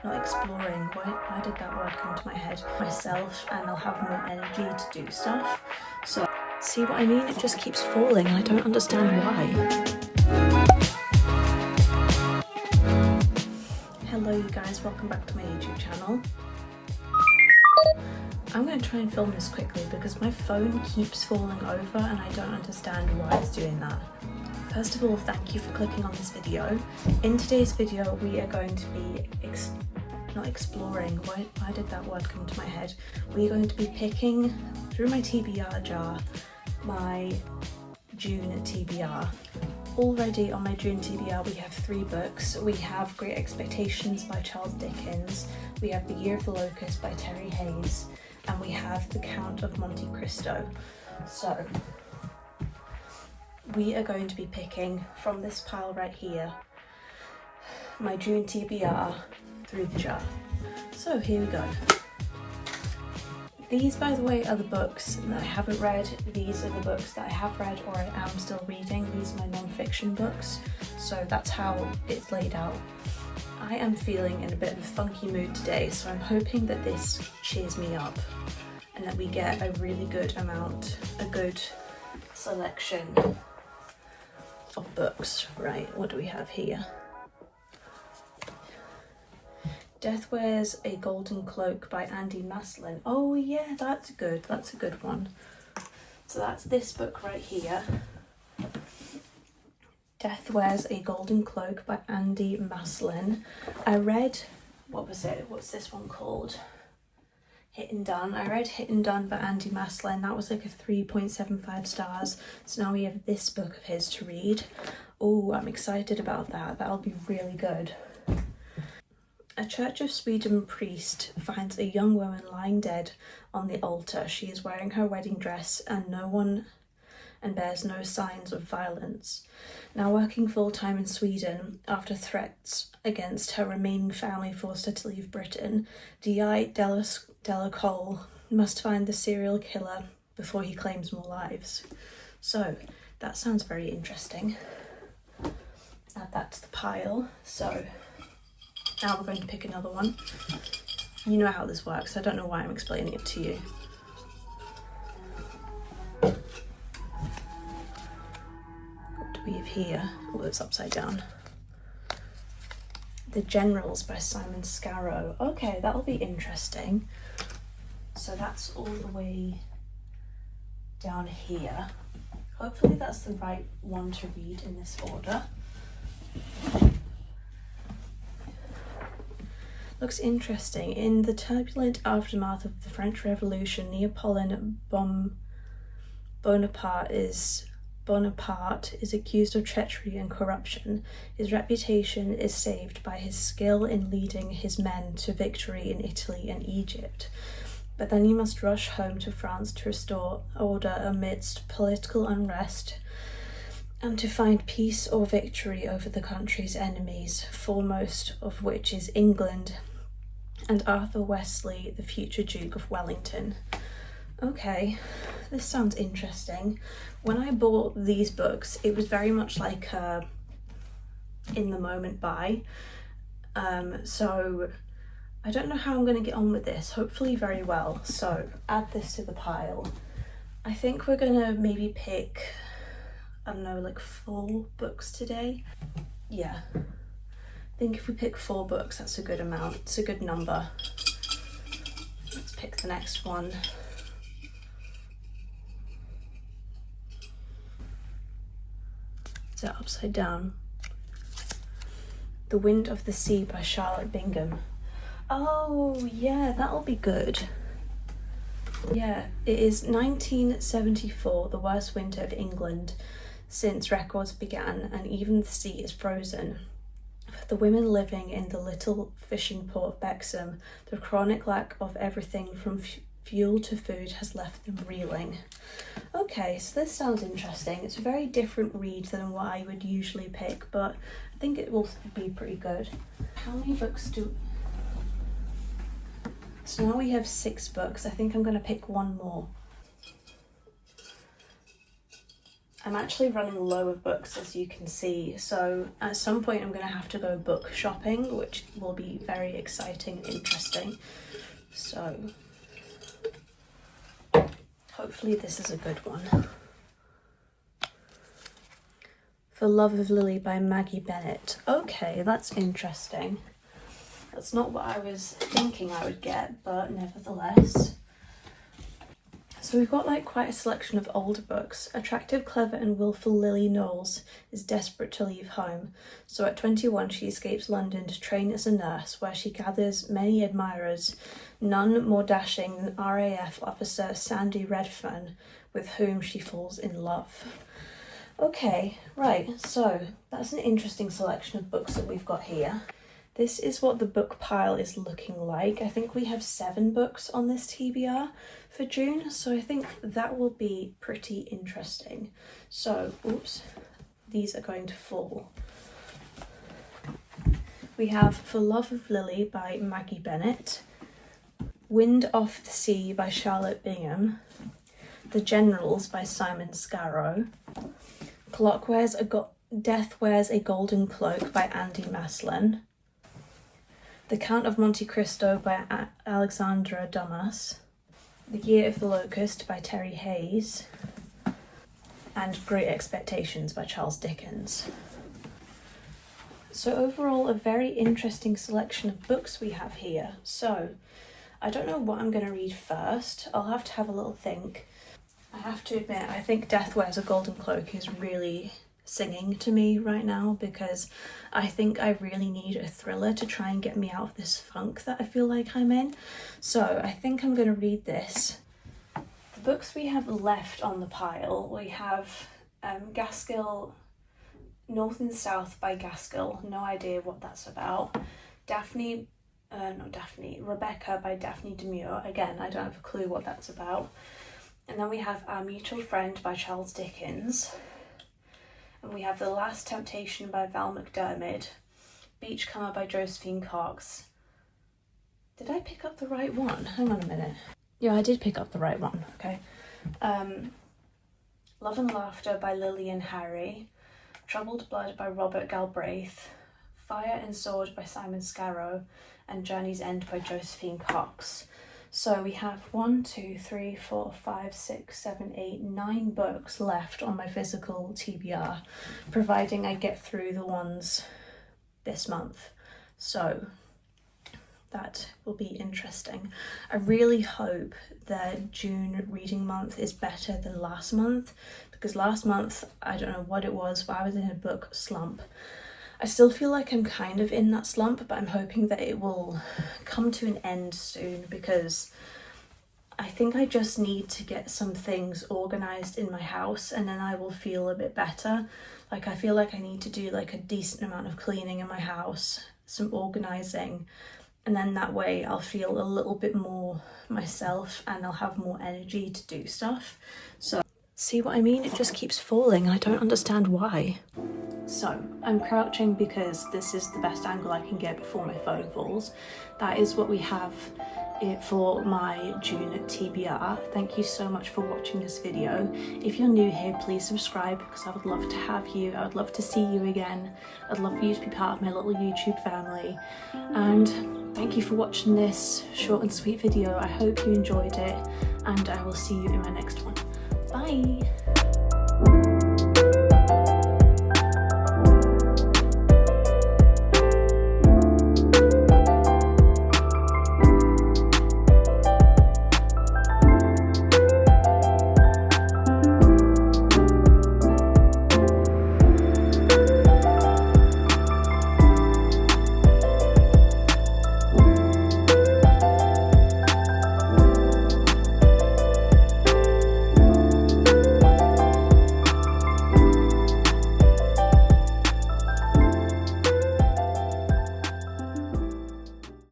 not exploring. Why did that word come to my head? Myself, and I'll have more energy to do stuff. So, see what I mean? It just keeps falling and I don't understand why. Hello you guys, welcome back to my YouTube channel. I'm going to try and film this quickly because my phone keeps falling over and I don't understand why it's doing that. First of all, thank you for clicking on this video. In today's video, we are going to be not exploring. Why did that word come to my head? We're going to be picking through my TBR jar my June TBR. Already on my June TBR we have 3 books. We have Great Expectations by Charles Dickens, we have The Year of the Locust by Terry Hayes, and we have The Count of Monte Cristo. So we are going to be picking from this pile right here my June TBR through the jar. So here we go. These, by the way, are the books that I haven't read. These are the books that I have read or I am still reading. These are my non-fiction books, so that's how it's laid out. I am feeling in a bit of a funky mood today, so I'm hoping that this cheers me up and that we get a really good amount, a good selection of books. Right, what do we have here? Death Wears a Golden Cloak by Andy Maslin. Oh yeah, that's a good one. So that's this book right here. Death Wears a Golden Cloak by Andy Maslin. I read, what's this one called? Hit and Done. I read Hit and Done by Andy Maslin. That was like a 3.75 stars. So now we have this book of his to read. Oh, I'm excited about that. That'll be really good. A Church of Sweden priest finds a young woman lying dead on the altar. She is wearing her wedding dress and bears no signs of violence. Now working full-time in Sweden, after threats against her remaining family forced her to leave Britain, D.I. Delacole must find the serial killer before he claims more lives. So that sounds very interesting. Add that to the pile. So now we're going to pick another one. You know how this works, I don't know why I'm explaining it to you. What do we have here? Oh, it's upside down. The Generals by Simon Scarrow. Okay, that'll be interesting. So that's all the way down here. Hopefully that's the right one to read in this order. Looks interesting. In the turbulent aftermath of the French Revolution, Napoleon Bonaparte is accused of treachery and corruption. His reputation is saved by his skill in leading his men to victory in Italy and Egypt. But then he must rush home to France to restore order amidst political unrest and to find peace or victory over the country's enemies, foremost of which is England and Arthur Wesley, the future Duke of Wellington. Okay, this sounds interesting. When I bought these books, it was very much like a in the moment buy. So I don't know how I'm going to get on with this, hopefully very well. So add this to the pile. I think we're going to maybe pick, I don't know, like 4 books today. Yeah, I think if we pick 4 books, that's a good amount, it's a good number. Let's pick the next one. Is that upside down? The Wind of the Sea by Charlotte Bingham. Oh yeah, that'll be good. Yeah, it is 1974, the worst winter of England since records began, and even the sea is frozen. For the women living in the little fishing port of Bexham, the chronic lack of everything from fuel to food has left them reeling. Okay, so this sounds interesting. It's a very different read than what I would usually pick, but I think it will be pretty good. How many books do... So now we have 6 books. I think I'm going to pick one more. I'm actually running low of books, as you can see, so at some point I'm going to have to go book shopping, which will be very exciting and interesting. So hopefully this is a good one. For Love of Lily by Maggie Bennett. Okay, that's interesting. That's not what I was thinking I would get, but nevertheless. So we've got like quite a selection of older books. Attractive, clever and willful Lily Knowles is desperate to leave home. So at 21 she escapes London to train as a nurse, where she gathers many admirers, none more dashing than RAF officer Sandy Redfern, with whom she falls in love. Okay, right, so that's an interesting selection of books that we've got here. This is what the book pile is looking like. I think we have 7 books on this TBR for June, so I think that will be pretty interesting. So, oops, these are going to fall. We have For Love of Lily by Maggie Bennett, Wind Off the Sea by Charlotte Bingham, The Generals by Simon Scarrow, Death Wears a Golden Cloak by Andy Maslin, The Count of Monte Cristo by Alexandra Dumas, The Year of the Locust by Terry Hayes, and Great Expectations by Charles Dickens. So overall, a very interesting selection of books we have here. So I don't know what I'm going to read first. I'll have to have a little think. I have to admit, I think Death Wears a Golden Cloak is really singing to me right now, because I think I really need a thriller to try and get me out of this funk that I feel like I'm in. So I think I'm going to read this. The books we have left on the pile, we have Gaskell, North and South by Gaskell, no idea what that's about. Rebecca by Daphne Demure, again I don't have a clue what that's about. And then we have Our Mutual Friend by Charles Dickens. And we have The Last Temptation by Val McDermid, Beachcomber by Josephine Cox. Did I pick up the right one? Hang on a minute. Yeah, I did pick up the right one, okay. Love and Laughter by Lillian Harry, Troubled Blood by Robert Galbraith, Fire and Sword by Simon Scarrow, and Journey's End by Josephine Cox. So we have 9 books left on my physical TBR, providing I get through the ones this month. So that will be interesting. I really hope that June reading month is better than last month, because last month, I don't know what it was, but I was in a book slump. I still feel like I'm kind of in that slump, but I'm hoping that it will come to an end soon, because I think I just need to get some things organised in my house and then I will feel a bit better. Like I feel like I need to do like a decent amount of cleaning in my house, some organising, and then that way I'll feel a little bit more myself and I'll have more energy to do stuff. So see what I mean? It just keeps falling. I don't understand why. So I'm crouching because this is the best angle I can get before my phone falls. That is what we have for my June TBR. Thank you so much for watching this video. If you're new here, please subscribe, because I would love to have you. I would love to see you again. I'd love for you to be part of my little YouTube family. And thank you for watching this short and sweet video. I hope you enjoyed it, and I will see you in my next one. Bye!